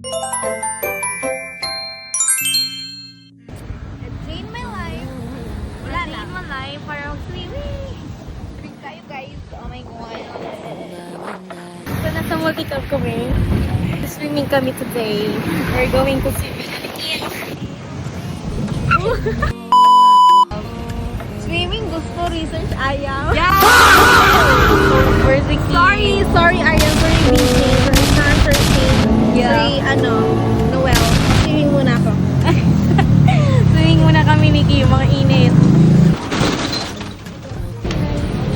Drain my life. Wala na. Drain my life. Parang swimming. Drink kayo guys. Oh my God. So, nasa multi-club kami. Swimming kami today. We're going to swim. Swimming gusto, research ayaw. Yeah! Sorry Ariel for reading. For researching. Yeah. Noel. Swimming muna ako. Swimming muna kami ni Kim, mga init.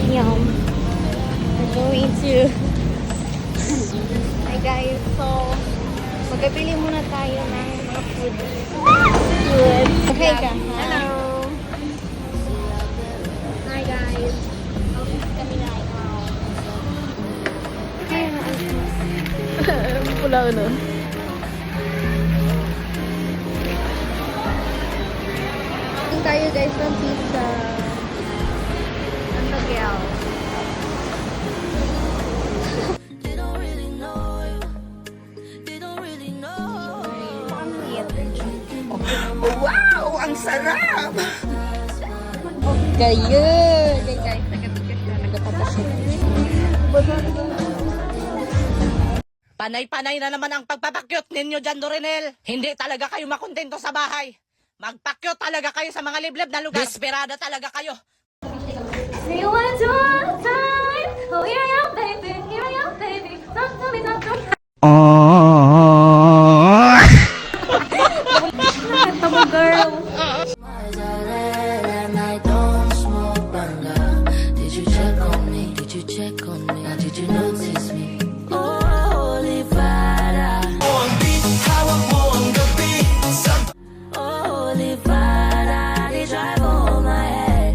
Yum. We're going to... Hi guys, so magpili muna tayo ng mga food. Okay ka? Hello! Hi guys. Kami na ikaw. Pula ulo. Ito tayo guys ng pizza. Ang tagayaw. Wow! Ang sarap! Kayo! Okay guys, nagatikas na. Nagapapasya. Panay-panay na naman ang pagpapakyot ninyo dyan, Dorinel. Hindi talaga kayo makontento sa bahay. Magpakyot talaga kayo sa mga liblib na lugar. Desperada talaga kayo. Say one more time. Oh, here I am, baby. Here I am, baby. Talk to me, talk to me. Tama, girl. Did you check on me? Did you check on me? Did you notice me? Oh, holy Father. Holy Father, they drive on my head.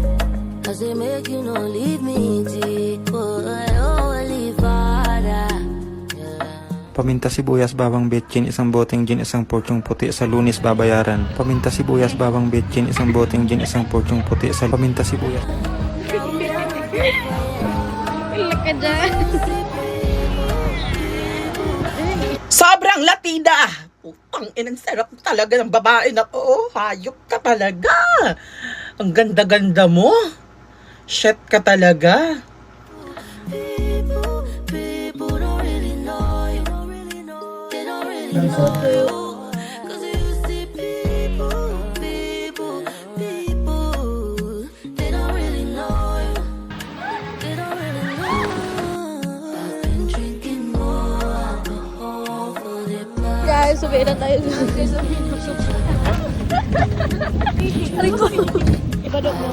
Cause they make you no leave me deep. Oh, holy Father. Paminta sibuyas, bawang betchin, isang boteng gin, isang porsyong puti, sa Lunes babayaran. Paminta sibuyas, bawang betchin, isang boteng gin, isang porsyong puti, sa paminta sibuyas. Wala ka dyan. Sobrang latida! Putang inang sarap talaga ng babae na to. Hayop ka talaga. Ang ganda-ganda mo. Shit ka talaga. People don't really know you. They don't really know you. Cause you see people. They don't really know you. They don't really know you. I've been drinking more alcohol for the past. Guys, sabihin na tayo. Aray ko. Ibadok mo.